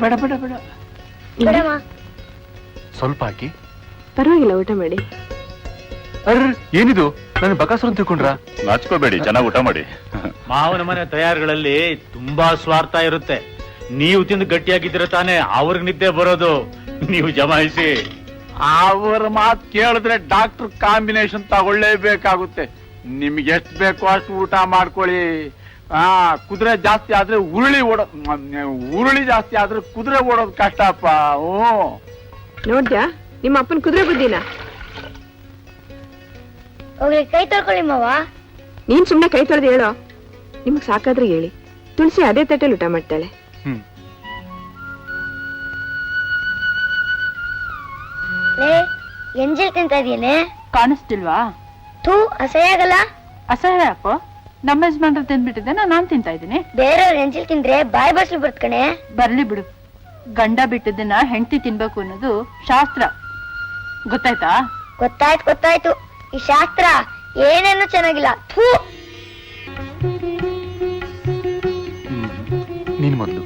ಬೇಡ ಬೇಡ ಬೇಡ, ಬೇಡಮ್ಮ. ಸ್ವಲ್ಪ ಹಾಕಿ. ಪರವಾಗಿಲ್ಲ, ಊಟ ಮಾಡಿ. ಅರ್ರ, ಏನಿದು? ನನ್ನ ಬಕಾಸುರ ತಿಳ್ಕೊಂಡ್ರ? ನಾಚ್ಕೋಬೇಡಿ, ಚೆನ್ನಾಗಿ ಊಟ ಮಾಡಿ. ಮಾವನ ಮನೆ ತಯಾರುಗಳಲ್ಲಿ ತುಂಬಾ ಸ್ವಾರ್ಥ ಇರುತ್ತೆ. ನೀವು ತಿಂದು ಗಟ್ಟಿಯಾಗಿದ್ದೀರ ತಾನೆ ಅವ್ರಿಗೆ ನಿದ್ದೆ ಬರೋದು. ನೀವು ಜಮಾಯಿಸಿ. ಅವ್ರ ಮಾತು ಕೇಳಿದ್ರೆ ಡಾಕ್ಟರ್ ಕಾಂಬಿನೇಷನ್ ತಗೊಳ್ಳೇಬೇಕಾಗುತ್ತೆ. ನಿಮ್ಗೆ ಎಷ್ಟು ಬೇಕೋ ಅಷ್ಟು ಊಟ ಮಾಡ್ಕೊಳ್ಳಿ. ಕುದುರೆ ಜಾಸ್ತಿ ಆದ್ರೆ ಉರುಳಿ ಜಾಸ್ತಿ ಆದ್ರೆ ಕುದುರೆ ಓಡೋದು ಕಷ್ಟಪ್ಪ. ನೋಡ್ದ್ಯಾ ನಿಮ್ಮ ಅಪ್ಪನ ಕುದುರೆ ಬುದ್ಧಿನ? ಹೋಗ್ಲಿ, ಕೈ ತೊಳ್ಕೊಳ್ಳಿ ಮಾವ. ನೀನ್ ಸುಮ್ನೆ ಕೈ ತೊಳೆದು ಹೇಳೋ. ನಿಮಗ್ ಸಾಕಾದ್ರೆ ಹೇಳಿ. ತುಳಸಿ ಅದೇ ತಟ್ಟೆಲಿ ಊಟ ಮಾಡ್ತಾಳೆ. ಎಂಜಲ್ ತಿಂತ ಇದೀನಿ. ಕಾಣಿಸ್ತಿಲ್ವಾ? ಥೂ, ಅಸಹ್ಯ ಆಗಲ್ಲ? ಅಸಹ್ಯ ಯಾಕೋ? ನಮ್ಮ ಯಜಮಾನ್ರು ತಿಂದ್ಬಿಟ್ಟಿದ್ದೆ, ನಾನ್ ತಿಂತಾ ಇದ್ದೀನಿ. ಬೇರೆಯವ್ರ ಎಂಜಲ್ ತಿಂದ್ರೆ ಬಾಯಿ ಬಸ್ಲು ಬರ್ತ್ಕಣೆ. ಬರ್ಲಿ ಬಿಡು, ಗಂಡ ಬಿಟ್ಟಿದ್ದನ್ನ ಹೆಂಡತಿ ತಿನ್ಬೇಕು ಅನ್ನೋದು ಶಾಸ್ತ್ರ, ಗೊತ್ತಾಯ್ತಾ? ಗೊತ್ತಾಯ್ತು. ಈ ಶಾಸ್ತ್ರ ಏನೇನು ಚೆನ್ನಾಗಿಲ್ಲ. ಥೂ. ನೀನ್ ಮೊದ್ಲು.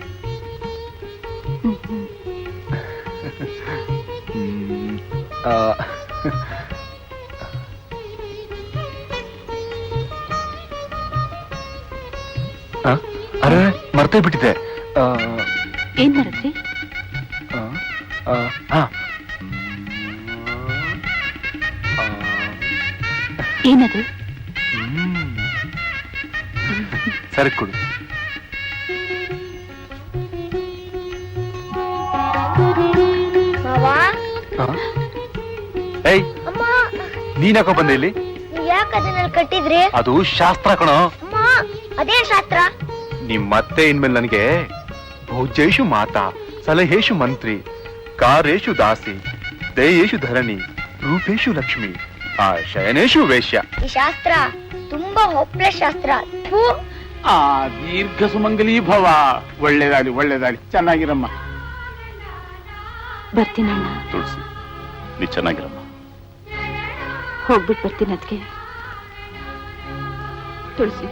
ಅರೆ, ಮರ್ತೇ ಬಿಟ್ಟಿದೆ. ಏನ್ ಮರತ್ರಿ? ಏನದು? ಸರಿ ಕೊಡು. ಏಯ್, ನೀನ್ ಯಾಕೋ ಬಂದೆ ಇಲ್ಲಿ? ಯಾಕೆ ಅದನ್ನಲ್ಲಿ ಕಟ್ಟಿದ್ರಿ? ಅದು ಶಾಸ್ತ್ರ ಕಣೋ. ಅದೇನ್ ಶಾಸ್ತ್ರ? ನಿಮ್ಮತ್ತೆ ಇನ್ಮೇಲೆ ನನಗೆ ಭೋಜೇಶು ಮಾತಾ, ಸಲಹೇಶು ಮಂತ್ರಿ, ಕಾರೇಶು ದಾಸಿ, ದೇಯೇಶು ಧರಣಿ, ರೂಪೇಶು ಲಕ್ಷ್ಮಿ, ಶಯನೇಶು ವೇಶ್ಯ. ಈ ಶಾಸ್ತ್ರ ತುಂಬಾ ಹೋಪ್ಲೆಸ್ ಶಾಸ್ತ್ರ. ದೀರ್ಘ ಸುಮಂಗಲಿ ಭವ. ಒಳ್ಳೇದಾಲಿ, ಚೆನ್ನಾಗಿರಮ್ಮ. ಬರ್ತೀನಣ್ಣ. ತುಳಸಿ, ನೀ ಚೆನ್ನಾಗಿರಮ್ಮ. ಹೋಗ್ಬಿಟ್ಟು ಬರ್ತೀನಿ. ಅದಕ್ಕೆ ತುಳಸಿ,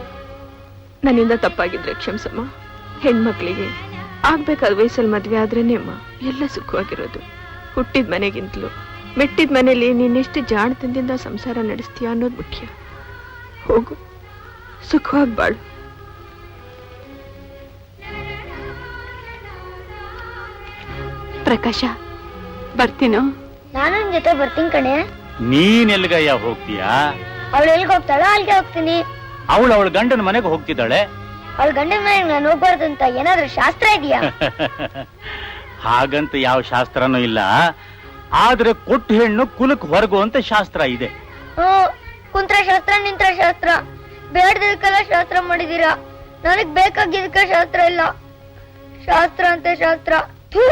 ನನ್ನಿಂದ ತಪ್ಪಾಗಿದ್ರೆ ಕ್ಷಮಿಸಮ್ಮ. ಹೆಣ್ಮಕ್ಳಿಗೆ ಆಗ್ಬೇಕಾದ ವಯಸ್ಸಲ್ಲಿ ಮದ್ವೆ ಆದ್ರೇನೆ ಅಮ್ಮ ಎಲ್ಲ ಸುಖವಾಗಿರೋದು. ಹುಟ್ಟಿದ ಮನೆಗಿಂತಲೂ ಮೆಟ್ಟಿದ ಮನೇಲಿ ನೀನೆಷ್ಟು ಜಾಣತನದಿಂದ ಸಂಸಾರ ನಡೆಸ್ತೀಯ ಅನ್ನೋದು ಮುಖ್ಯ. ಹೋಗು, ಸುಖವಾಗಿ ಬಾಳು. ಪ್ರಕಾಶ, ಬರ್ತೀನೋ? ನಾನು ನಿನ್ ಜೊತೆ ಬರ್ತೀನಿ ಕಣೆ. ನೀನ್ ಎಲ್ಗಯ್ಯ ಹೋಗ್ತೀಯಾ? ಅವಳು ಎಲ್ಗ ಹೋಗ್ತಾಳೋ ಅಲ್ಲಿಗೆ ಹೋಗ್ತೀನಿ. ಅವಳ ಗಂಡನ ಮನೆಗೆ ಹೋಗ್ತಿದ್ದಾಳೆ. ಅವಳ ಗಂಡನ ಮನೆಗೆ ನಾನು ಹೋಗ್ಬಾರ್ದು ಅಂತ ಏನಾದ್ರೂ ಶಾಸ್ತ್ರ ಇದೆಯಾ? ಹಾಗಂತ ಯಾವ ಶಾಸ್ತ್ರನೂ ಇಲ್ಲ. ಆದ್ರೆ ಕೊಟ್ಟು ಹೆಣ್ಣು ಕುಲಕ್ ಹೊರಗು ಅಂತ ಶಾಸ್ತ್ರ ಇದೆ. ಕುಂತ್ರ ಶಾಸ್ತ್ರ, ನಿಂತ್ರ ಶಾಸ್ತ್ರ, ಬೇಡದಕ್ಕೆಲ್ಲ ಶಾಸ್ತ್ರ ಮಾಡಿದೀರಾ. ನನಗ್ ಬೇಕಾಗಿದ್ದಕ್ಕೆ ಶಾಸ್ತ್ರ ಇಲ್ಲ. ಶಾಸ್ತ್ರ ಅಂತ ಶಾಸ್ತ್ರ. ಥೂ.